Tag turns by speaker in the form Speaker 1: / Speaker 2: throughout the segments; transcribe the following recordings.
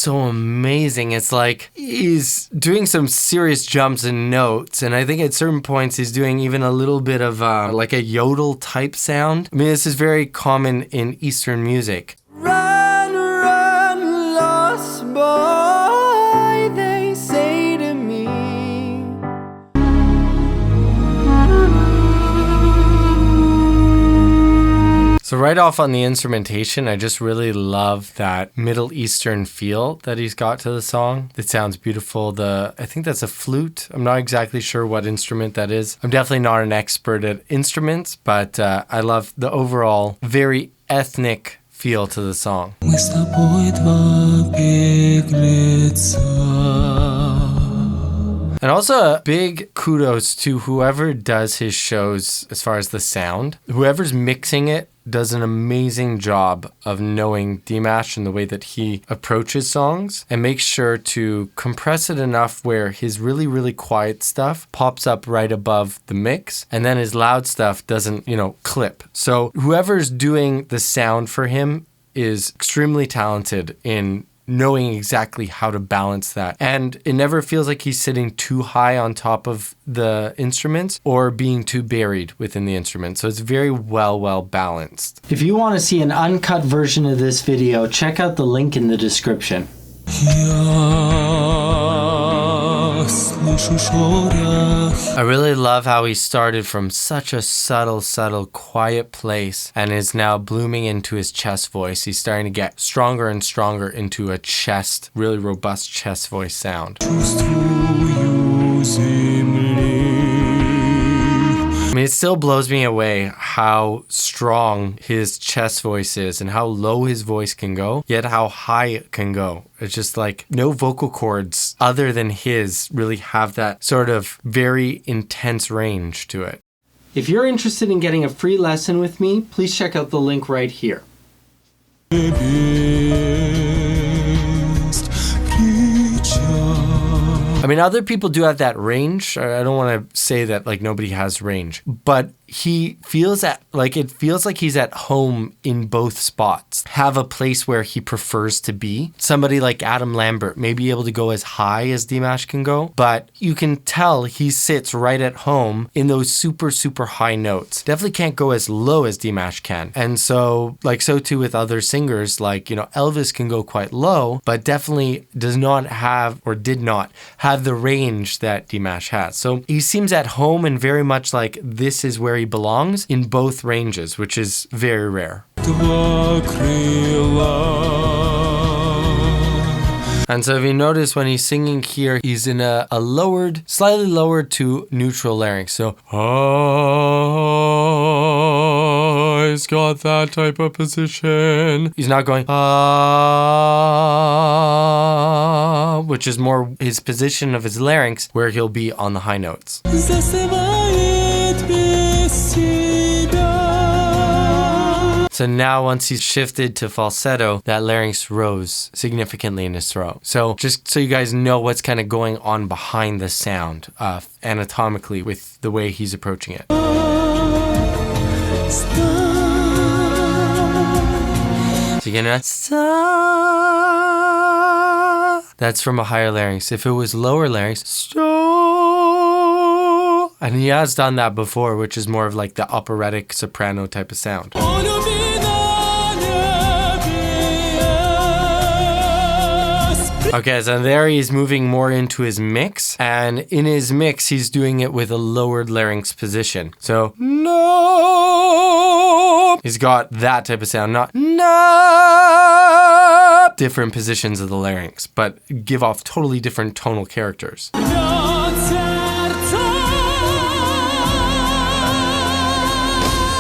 Speaker 1: so amazing. It's like he's doing some serious jumps and notes, and I think at certain points he's doing even a little bit of like a yodel type sound. I mean, this is very common in Eastern music.
Speaker 2: Run, run, lost boy, they say to me.
Speaker 1: So right off on the instrumentation, I just really love that Middle Eastern feel that he's got to the song. It sounds beautiful. I think that's a flute. I'm not exactly sure what instrument that is. I'm definitely not an expert at instruments, but I love the overall very ethnic feel to the song. And also a big kudos to whoever does his shows as far as the sound. Whoever's mixing it does an amazing job of knowing DIMASH and the way that he approaches songs, and makes sure to compress it enough where his really, really quiet stuff pops up right above the mix, and then his loud stuff doesn't, clip. So whoever's doing the sound for him is extremely talented in knowing exactly how to balance that. And it never feels like he's sitting too high on top of the instruments or being too buried within the instrument. So it's very well balanced.
Speaker 3: If you want to see an uncut version of this video, check out the link in the description.
Speaker 1: I really love how he started from such a subtle, quiet place and is now blooming into his chest voice. He's starting to get stronger and stronger into a chest, really robust chest voice sound. I mean, it still blows me away how strong his chest voice is and how low his voice can go, yet how high it can go. It's just like no vocal cords other than his really have that sort of very intense range to it.
Speaker 3: If you're interested in getting a free lesson with me, please check out the link right here.
Speaker 1: I mean, other people do have that range. I don't want to say that like nobody has range, but he feels it feels like he's at home in both spots. Have a place where he prefers to be. Somebody like Adam Lambert may be able to go as high as DIMASH can go, but you can tell he sits right at home in those super high notes. Definitely can't go as low as DIMASH can. And so too with other singers, like, Elvis can go quite low, but definitely did not have the range that DIMASH has. So he seems at home and very much like this is where he belongs in both ranges, which is very rare. And so if you notice when he's singing here, he's in a slightly lowered to neutral larynx. So, he's got that type of position. He's not going, which is more his position of his larynx, where he'll be on the high notes. So now once he's shifted to falsetto, that larynx rose significantly in his throat. So just so you guys know what's kind of going on behind the sound anatomically with the way he's approaching it. So you're gonna that's from a higher larynx. If it was lower larynx, and he has done that before, which is more of like the operatic soprano type of sound. Okay, so there he's moving more into his mix, and in his mix, he's doing it with a lowered larynx position. So, no, he's got that type of sound, not no, different positions of the larynx, but give off totally different tonal characters.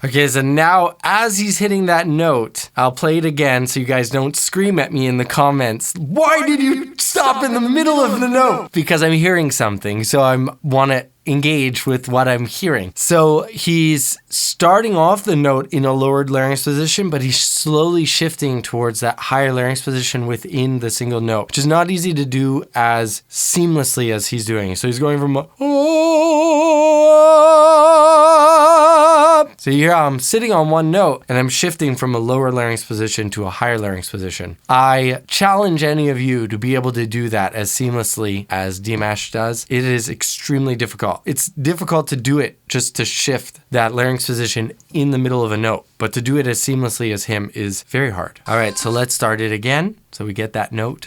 Speaker 1: Okay, so now as he's hitting that note, I'll play it again so you guys don't scream at me in the comments. Why did you stop in the middle of the note? Because I'm hearing something, so I want to engage with what I'm hearing. So he's starting off the note in a lowered larynx position, but he's slowly shifting towards that higher larynx position within the single note, which is not easy to do as seamlessly as he's doing. So he's going from So you hear I'm sitting on one note and I'm shifting from a lower larynx position to a higher larynx position. I challenge any of you to be able to do that as seamlessly as DIMASH does. It is extremely difficult. It's difficult to do it just to shift that larynx position in the middle of a note, but to do it as seamlessly as him is very hard. All right, so let's start it again so we get that note.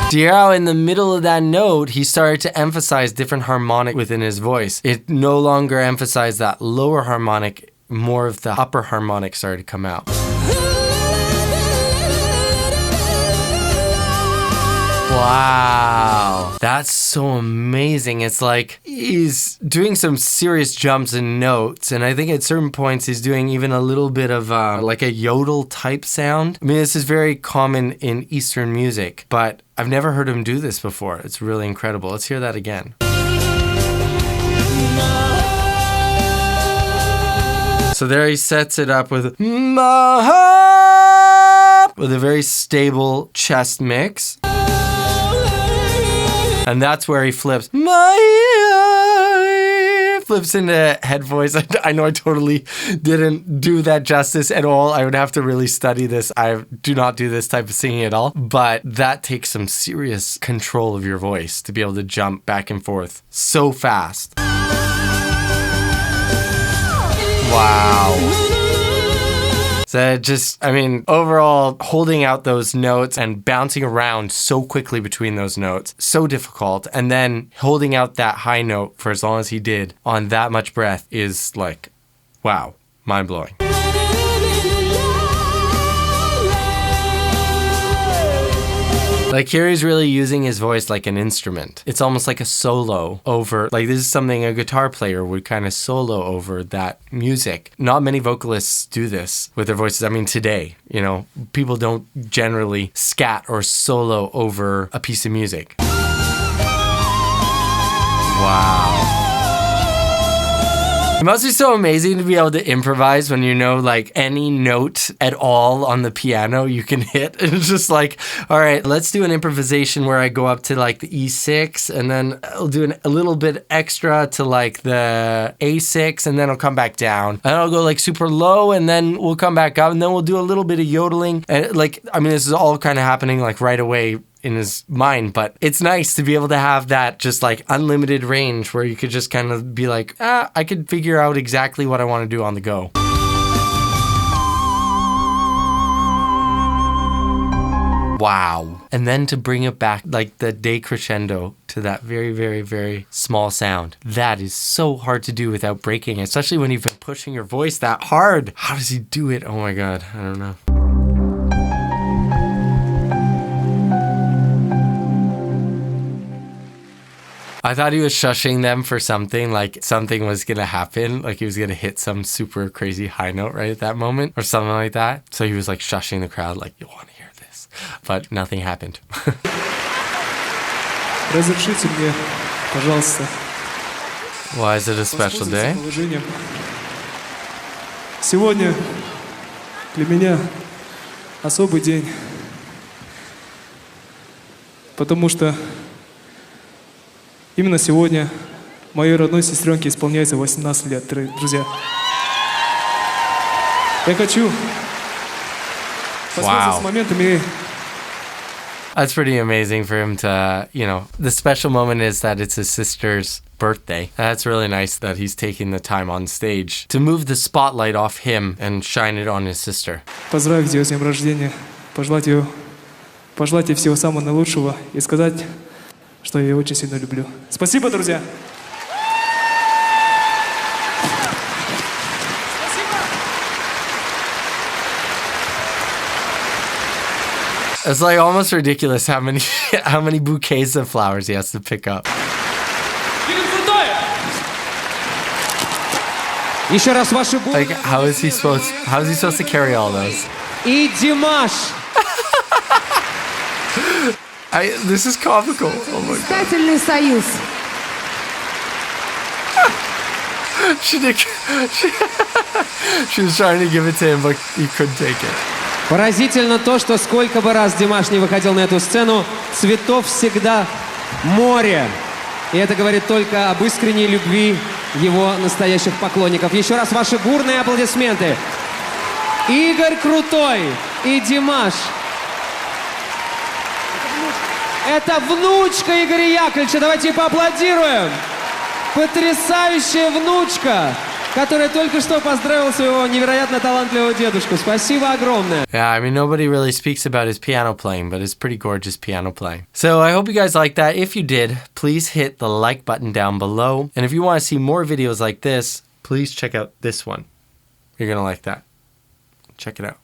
Speaker 1: Do you hear how in the middle of that note, he started to emphasize different harmonic within his voice? It no longer emphasized that lower harmonic, more of the upper harmonic started to come out. Wow, that's so amazing. It's like he's doing some serious jumps and notes, and I think at certain points he's doing even a little bit of like a yodel type sound. I mean, this is very common in Eastern music, but I've never heard him do this before. It's really incredible. Let's hear that again. So there he sets it up with my heart, with a very stable chest mix. And that's where he flips. Flips into head voice. I know I totally didn't do that justice at all. I would have to really study this. I do not do this type of singing at all. But that takes some serious control of your voice to be able to jump back and forth so fast. Wow. So just, I mean, overall, holding out those notes and bouncing around so quickly between those notes, so difficult. And then holding out that high note for as long as he did on that much breath is like, wow, mind-blowing. Like here he's really using his voice like an instrument. It's almost like a solo over, like this is something a guitar player would kind of solo over that music. Not many vocalists do this with their voices. I mean, today, you know, people don't generally scat or solo over a piece of music. Wow. It must be so amazing to be able to improvise when you know like any note at all on the piano you can hit. It's just like, all right, let's do an improvisation where I go up to like the E6 and then I'll do a little bit extra to like the A6 and then I'll come back down. And I'll go like super low and then we'll come back up and then we'll do a little bit of yodeling. And like, I mean, this is all kind of happening like right away in his mind, but it's nice to be able to have that just like unlimited range where you could just kind of be like, I could figure out exactly what I want to do on the go. Wow. And then to bring it back like the decrescendo to that very, very, very small sound. That is so hard to do without breaking, especially when you've been pushing your voice that hard. How does he do it? Oh my God, I don't know. I thought he was shushing them for something, like something was going to happen, like he was going to hit some super crazy high note right at that moment or something like that. So he was like shushing the crowd like, you want to hear this? But nothing happened.
Speaker 4: Разрешите мне, пожалуйста.
Speaker 1: Why is it a special day?
Speaker 4: Сегодня для меня особый день, потому что именно сегодня моей родной сестренке исполняется 18 лет, друзья. Я хочу воспользоваться моментами.
Speaker 1: That's pretty amazing for him to, you know, the special moment is that it's his sister's birthday. That's really nice that he's taking the time on stage to move the spotlight off him and shine it on his sister.
Speaker 4: Поздравить ее с днем рождения, пожелать ей всего самого наилучшего и сказать, что я ее очень сильно люблю. Спасибо, друзья!
Speaker 1: It's like almost ridiculous how many bouquets of flowers he has to pick up. Like how is he supposed to carry all those?
Speaker 2: И Димаш.
Speaker 1: This is comical. Oh my God.
Speaker 2: Стательный союз.
Speaker 1: She was trying to give it to him, but he couldn't take it.
Speaker 2: Поразительно то, что сколько бы раз Димаш не выходил на эту сцену, цветов всегда море. И это говорит только об искренней любви его настоящих поклонников. Еще раз ваши бурные аплодисменты. Игорь Крутой и Димаш. Это внучка Игоря Яковлевича. Давайте поаплодируем. Потрясающая внучка, которая только что поздравила своего невероятно талантливого дедушку. Спасибо огромное.
Speaker 1: Yeah, I mean, nobody really speaks about his piano playing, but it's pretty gorgeous piano playing. So I hope you guys like that. If you did, please hit the like button down below. And if you want to see more videos like this, please check out this one. You're going to like that. Check it out.